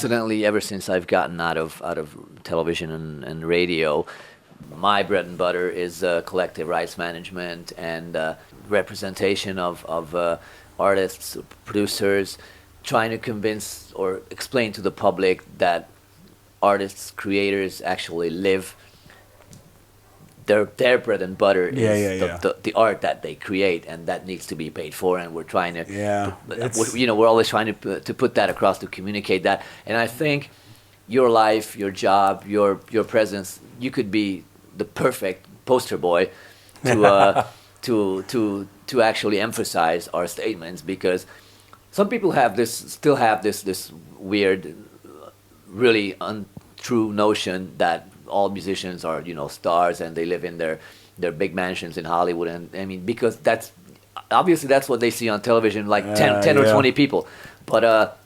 Coincidentally, ever since I've gotten out of television and radio, my bread and butter is collective rights management and representation of artists, producers, trying to convince or explain to the public that artists, creators actually live. Their bread and butter is the art that they create, and that needs to be paid for. And we're trying to, we're always trying to put that across, to communicate that. And I think your life, your job, your presence, you could be the perfect poster boy to to actually emphasize our statements, because some people still have this weird, really untrue notion that all musicians are, stars and they live in their big mansions in Hollywood. And I mean, because that's what they see on television, like 10 or 20 people. But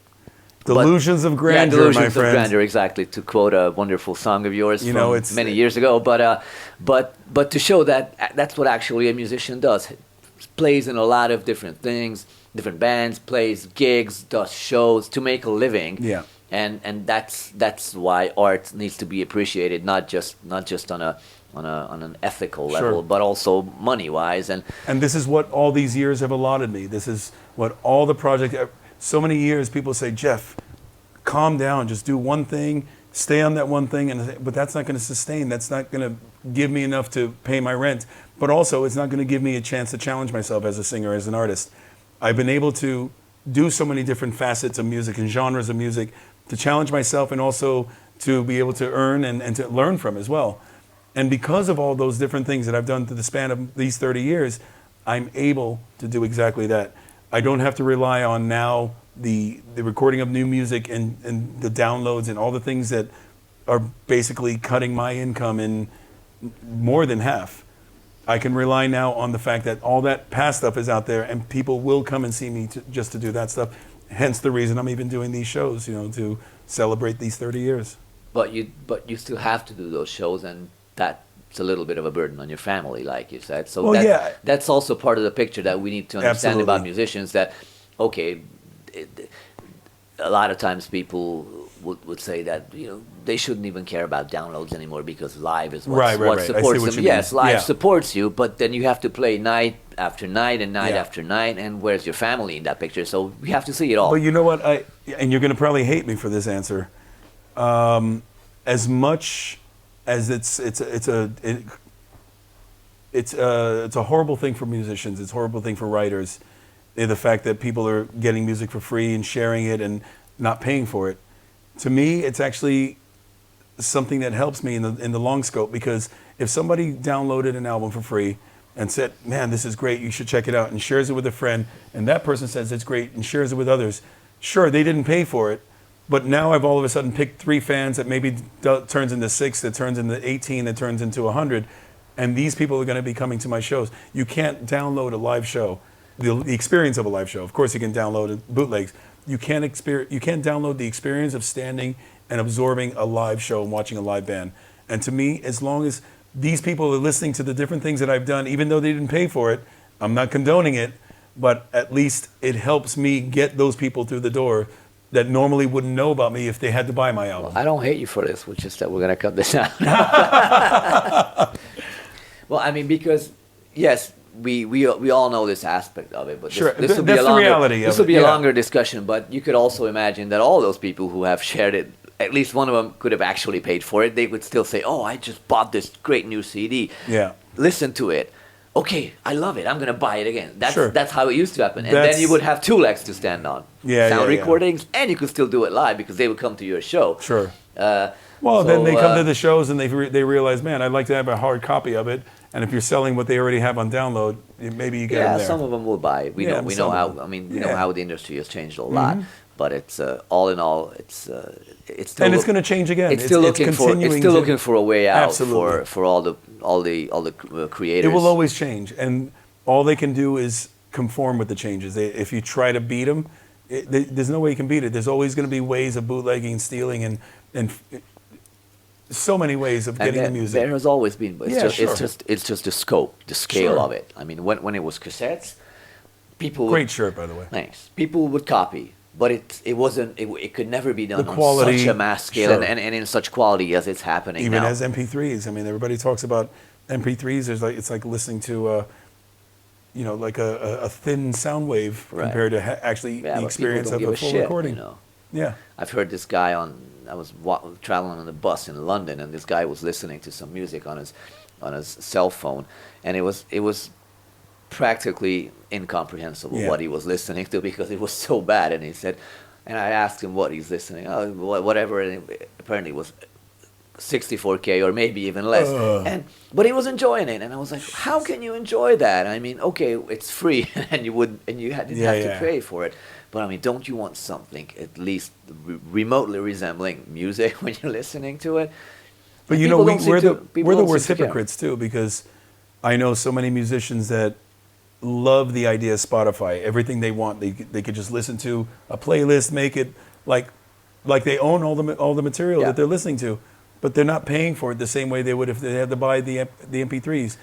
delusions of grandeur, delusions my of friend. grandeur, exactly. To quote a wonderful song of yours from many years ago. But to show that that's what actually a musician does. Plays in a lot of different things, different bands, plays gigs, does shows to make a living. Yeah. And that's why art needs to be appreciated, not just on an ethical level, but also money wise. And this is what all these years have allotted me. This is what all the projects. So many years, people say, Jeff, calm down, just do one thing, stay on that one thing, but that's not going to sustain. That's not going to give me enough to pay my rent. But also, it's not going to give me a chance to challenge myself as a singer, as an artist. I've been able to do so many different facets of music and genres of music to challenge myself, and also to be able to earn and to learn from as well. And because of all those different things that I've done through the span of these 30 years, I'm able to do exactly that. I don't have to rely on now the recording of new music and the downloads and all the things that are basically cutting my income in more than half. I can rely now on the fact that all that past stuff is out there, and people will come and see me just to do that stuff. Hence the reason I'm even doing these shows, to celebrate these 30 years. But you still have to do those shows, and that's a little bit of a burden on your family, like you said. So that's also part of the picture that we need to understand about musicians. That a lot of times people would say that they shouldn't even care about downloads anymore, because live is what supports them. Yes, live supports you, but then you have to play night after night and night after night, and where's your family in that picture? So we have to see it all. But you know what? And you're going to probably hate me for this answer. As much as it's a horrible thing for musicians. It's a horrible thing for writers. The fact that people are getting music for free and sharing it and not paying for it. To me, it's actually something that helps me in the long scope, because if somebody downloaded an album for free and said, man, this is great, you should check it out, and shares it with a friend, and that person says it's great and shares it with others, sure, they didn't pay for it, but now I've all of a sudden picked 3 fans that maybe turns into 6, that turns into 18, that turns into 100, and these people are going to be coming to my shows. You can't download a live show, the experience of a live show. Of course, you can download bootlegs. You can't download the experience of standing and absorbing a live show and watching a live band. And to me, as long as these people are listening to the different things that I've done, even though they didn't pay for it, I'm not condoning it, but at least it helps me get those people through the door that normally wouldn't know about me if they had to buy my album. Well, I don't hate you for this, which is that we're going to cut this out. Well, I mean, because, yes, we all know this aspect of it, but this will be a longer discussion. But you could also imagine that all those people who have shared it, at least one of them could have actually paid for it. They would still say, "Oh, I just bought this great new CD. Yeah, listen to it. Okay, I love it. I'm gonna buy it again." That's how it used to happen. And then you would have 2 legs to stand on. Sound recordings, and you could still do it live, because they would come to your show. Sure. Then they come to the shows and they realize, man, I'd like to have a hard copy of it. And if you're selling what they already have on download, maybe you get them there. Yeah, some of them will buy it. We know how. I mean, we know how the industry has changed a lot. But it's all in all, it's still. And it's going to change again. It's still looking for a way out for all the creators. It will always change, and all they can do is conform with the changes. If you try to beat them, there's no way you can beat it. There's always going to be ways of bootlegging, stealing, and so many ways of getting the music. There has always been, but it's just the scope, the scale of it. I mean, when it was cassettes, people great shirt, by the way. Thanks. People would copy. but it wasn't. It could never be done quality, on such a mass scale, sure. and in such quality as it's happening even now. as MP3s. I mean, everybody talks about MP3s. It's like listening to like a thin sound wave compared to actually the experience of a full recording. Yeah, I've heard this guy I was traveling on a bus in London, and this guy was listening to some music on his cell phone, and it was practically incomprehensible what he was listening to because it was so bad. And he said, and I asked him what he's listening, whatever, and apparently it was 64K or maybe even less. But he was enjoying it, and I was like, how can you enjoy that? I mean, okay, it's free, and you didn't have to pay for it. But I mean, don't you want something at least remotely resembling music when you're listening to it? But you know, we're the worst hypocrites too, because I know so many musicians that love the idea of Spotify. Everything they want, they could just listen to a playlist, make it like they own all the material that they're listening to, but they're not paying for it the same way they would if they had to buy the MP3s.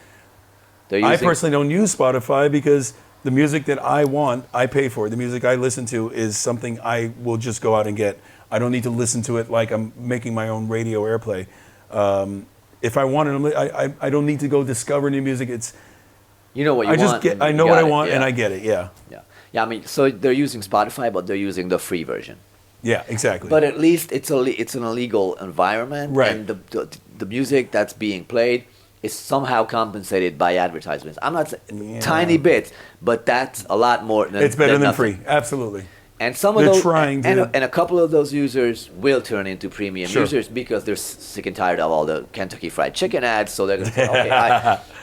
I personally don't use Spotify because the music that I want, I pay for. The music I listen to is something I will just go out and get. I don't need to listen to it like I'm making my own radio airplay. If I want it, I don't need to go discover new music. It's you know what you want. I know what I want and I get it. Yeah. I mean, so they're using Spotify, but they're using the free version. Yeah, exactly. But at least it's an illegal environment, right? And the music that's being played is somehow compensated by advertisements. I'm not saying tiny bits, but that's a lot more than it's better than nothing. Free. Absolutely. And some of those, and a couple of those users will turn into premium users because they're sick and tired of all the Kentucky Fried Chicken ads. So they're going to say, okay,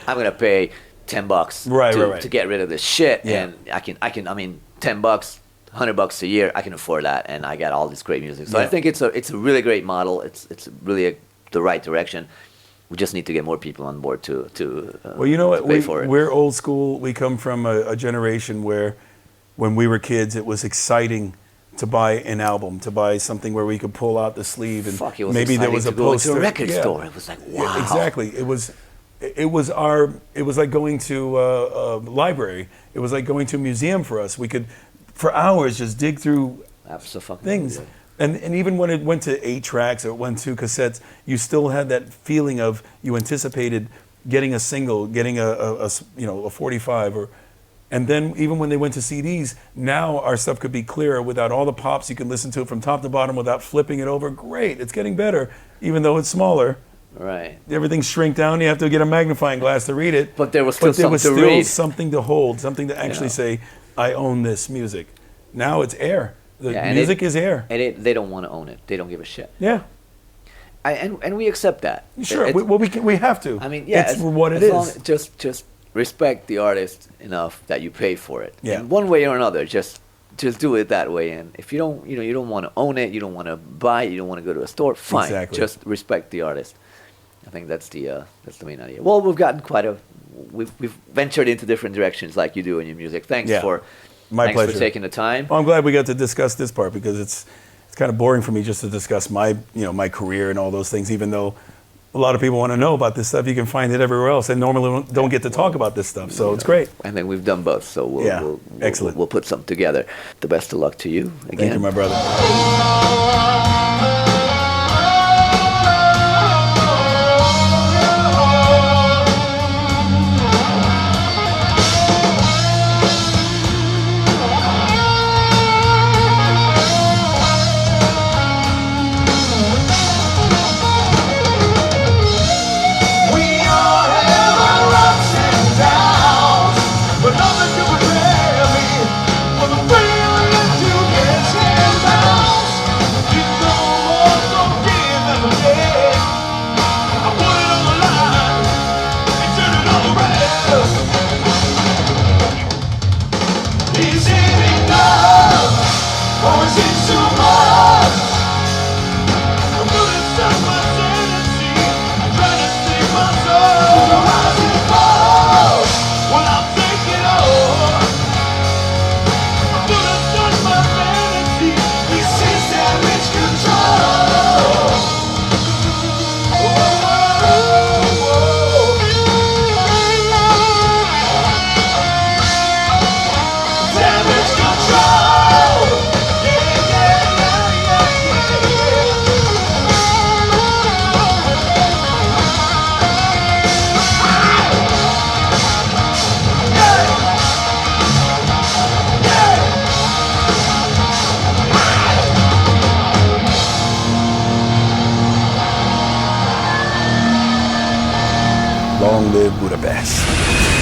I'm going to pay $10 to get rid of this shit, and I mean, $10, $100 a year, I can afford that, and I got all this great music. So I think it's a really great model. It's really the right direction. We just need to get more people on board to well, you know what? Pay for it. We're old school. We come from a generation where, when we were kids, it was exciting to buy an album, to buy something where we could pull out the sleeve and maybe there was a poster. To a record store. It was like, wow. Yeah, exactly. It was like going to a library. It was like going to a museum for us. We could, for hours, just dig through things. And even when it went to 8 tracks or it went to cassettes, you still had that feeling of you anticipated getting a single, getting a 45 and then even when they went to CDs, now our stuff could be clearer without all the pops. You can listen to it from top to bottom without flipping it over. Great, it's getting better, even though it's smaller. Right. Everything's shrink down. You have to get a magnifying glass to read it. But there was still something to hold, something to actually say, I own this music. Now it's air. The music is air. And they don't want to own it. They don't give a shit. Yeah. And we accept that. Sure. We have to. I mean, it's what it is. Just respect the artist enough that you pay for it. Yeah. In one way or another, just do it that way. And if you don't want to own it, you don't want to buy it, you don't want to go to a store, fine. Exactly. Just respect the artist. I think that's the main idea. Well, we've gotten we've ventured into different directions like you do in your music. Thanks for taking the time. Well, I'm glad we got to discuss this part because it's kind of boring for me just to discuss my career and all those things, even though a lot of people want to know about this stuff. You can find it everywhere else, and normally don't get to talk about this stuff. So it's great. I think we've done both. So excellent. We'll put something together. The best of luck to you again. Thank you, my brother. You Long live Budapest.